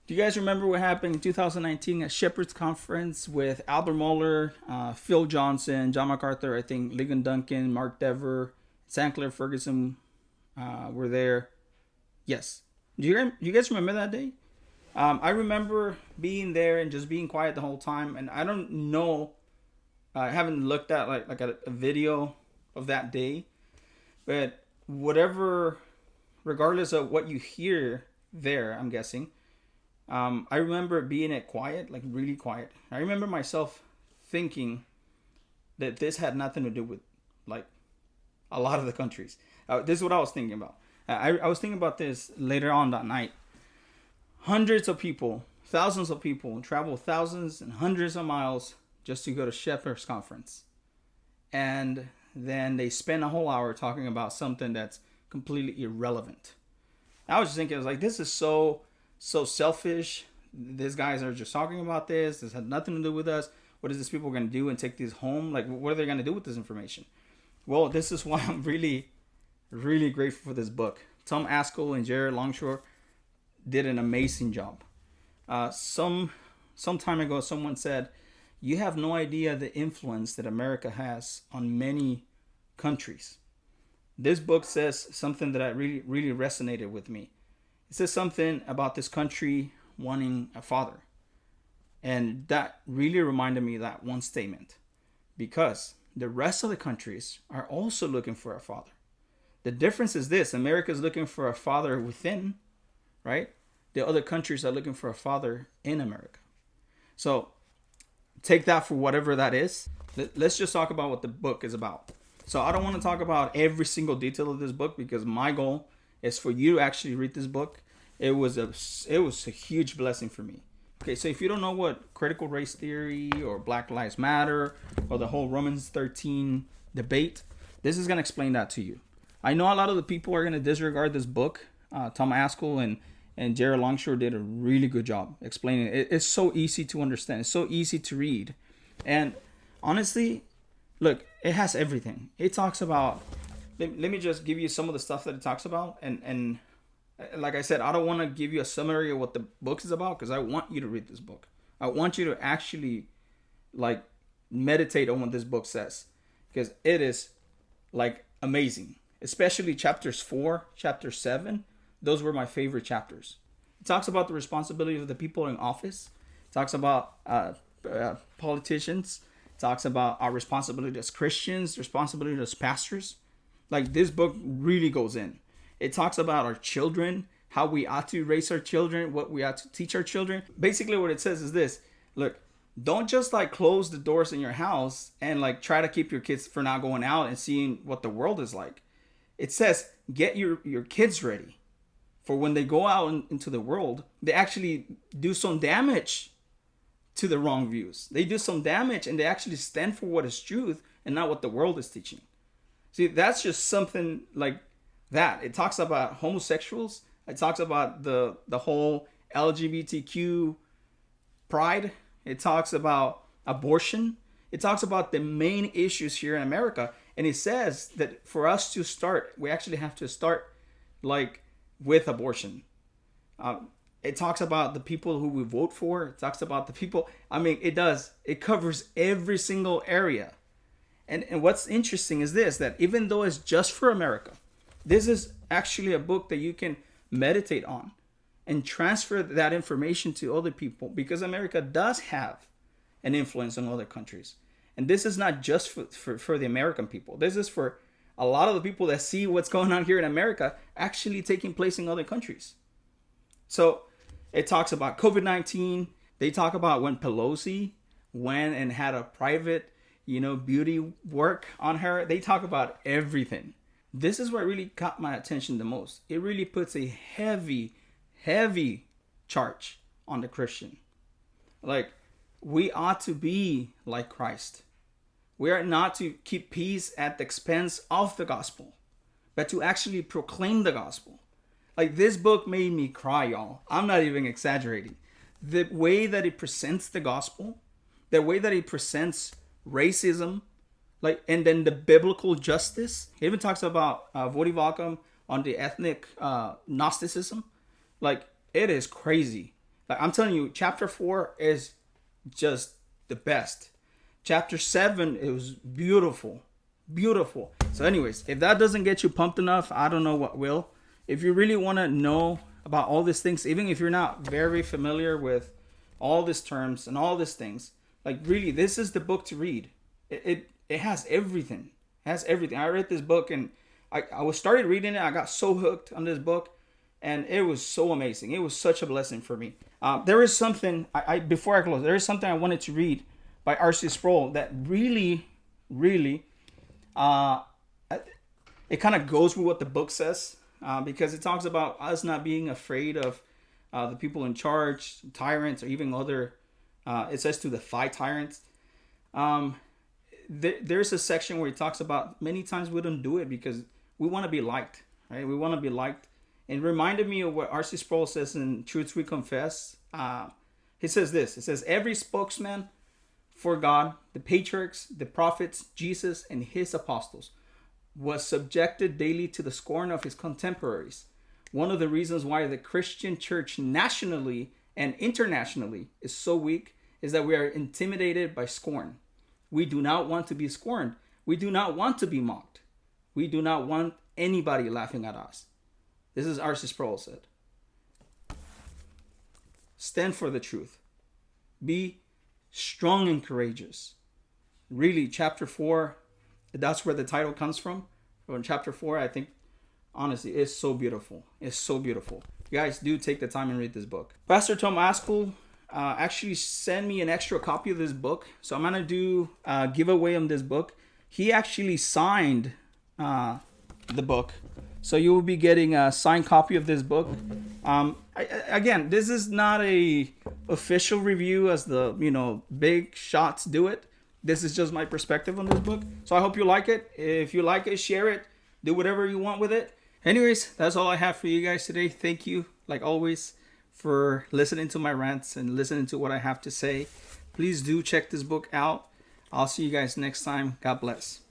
Do you guys remember what happened in 2019 at Shepherd's Conference with Albert Mueller, Phil Johnson, John MacArthur, I think Ligon Duncan, Mark Dever, Sankler Ferguson were there? Yes. Do you guys remember that day? I remember being there and just being quiet the whole time. And I don't know, I haven't looked at like a video of that day. But whatever, regardless of what you hear there, I'm guessing, I remember being it quiet, like really quiet. I remember myself thinking that this had nothing to do with like a lot of the countries. This is what I was thinking about. I was thinking about this later on that night. Hundreds of people, thousands of people travel thousands and hundreds of miles just to go to Shepherd's Conference. And then they spend a whole hour talking about something that's completely irrelevant. I was just thinking, I was like, this is so selfish. These guys are just talking about this. This had nothing to do with us. What is this people going to do and take these home? Like, what are they going to do with this information? Well, this is why I'm really, really grateful for this book. Tom Ascol and Jared Longshore did an amazing job. Some time ago, someone said, you have no idea the influence that America has on many countries. This book says something that really, really resonated with me. It says something about this country wanting a father. And that really reminded me of that one statement. Because the rest of the countries are also looking for a father. The difference is this: America is looking for a father within, right? The other countries are looking for a father in America. So take that for whatever that is. Let's just talk about what the book is about. So I don't want to talk about every single detail of this book because my goal is for you to actually read this book. It was a huge blessing for me. Okay, so if you don't know what critical race theory or Black Lives Matter or the whole Romans 13 debate, this is going to explain that to you. I know a lot of the people are going to disregard this book. Tom Ascol and Jared Longshore did a really good job explaining it. It's so easy to understand. It's so easy to read. And honestly, look, it has everything. It talks about, let me just give you some of the stuff that it talks about. And like I said, I don't want to give you a summary of what the book is about because I want you to read this book. I want you to actually like meditate on what this book says because it is like amazing. Especially chapters 4, chapter 7. Those were my favorite chapters. It talks about the responsibility of the people in office. It talks about politicians. It talks about our responsibility as Christians, responsibility as pastors. Like this book really goes in. It talks about our children, how we ought to raise our children, what we ought to teach our children. Basically what it says is this: look, don't just like close the doors in your house and like try to keep your kids from not going out and seeing what the world is like. It says get your kids ready for when they go out into the world. They actually do some damage to the wrong views. They do some damage and they actually stand for what is truth and not what the world is teaching. See, that's just something like that. It talks about homosexuals. It talks about the whole LGBTQ pride. It talks about abortion. It talks about the main issues here in America. And it says that for us to start, we actually have to start like with abortion. It talks about the people who we vote for. It talks about the people. I mean, it does. It covers every single area. And what's interesting is this, that even though it's just for America, this is actually a book that you can meditate on and transfer that information to other people because America does have an influence on other countries. And this is not just for the American people. This is for a lot of the people that see what's going on here in America actually taking place in other countries. So it talks about COVID-19. They talk about when Pelosi went and had a private, beauty work on her. They talk about everything. This is what really caught my attention the most. It really puts a heavy, heavy charge on the Christian. Like, we ought to be like Christ. We are not to keep peace at the expense of the gospel, but to actually proclaim the gospel. Like, this book made me cry, y'all. I'm not even exaggerating. The way that it presents the gospel, the way that it presents racism, and then the biblical justice. It even talks about Vodi Valcom, on the ethnic Gnosticism. Like, it is crazy. Like, I'm telling you, chapter 4 is just the best. Chapter 7, it was beautiful. Beautiful. So anyways, if that doesn't get you pumped enough, I don't know what will. If you really want to know about all these things, even if you're not very familiar with all these terms and all these things, like, really, this is the book to read. It has everything. It has everything. I read this book and I was started reading it. I got so hooked on this book, and it was so amazing. It was such a blessing for me. There is something before I close. There is something I wanted to read by R.C. Sproul that really, really, it kind of goes with what the book says, because it talks about us not being afraid of the people in charge, tyrants, or even other. It says to defy tyrants. There's a section where he talks about many times we don't do it because we want to be liked, right? We want to be liked. And it reminded me of what R.C. Sproul says in Truths We Confess. He says this. It says, every spokesman for God, the patriarchs, the prophets, Jesus, and his apostles, was subjected daily to the scorn of his contemporaries. One of the reasons why the Christian church nationally and internationally is so weak is that we are intimidated by scorn. We do not want to be scorned. We do not want to be mocked. We do not want anybody laughing at us. This is R.C. Sproul said. Stand for the truth. Be strong and courageous. Really, chapter 4, that's where the title comes from. From chapter 4, I think, honestly, it's so beautiful. It's so beautiful. You guys do take the time and read this book. Pastor Tomas Ascol actually sent me an extra copy of this book. So I'm going to do a giveaway on this book. He actually signed the book. So you will be getting a signed copy of this book. Again, this is not a official review as the big shots do it. This is just my perspective on this book. So I hope you like it. If you like it, share it. Do whatever you want with it. Anyways, that's all I have for you guys today. Thank you, like always, for listening to my rants and listening to what I have to say. Please do check this book out. I'll see you guys next time. God bless.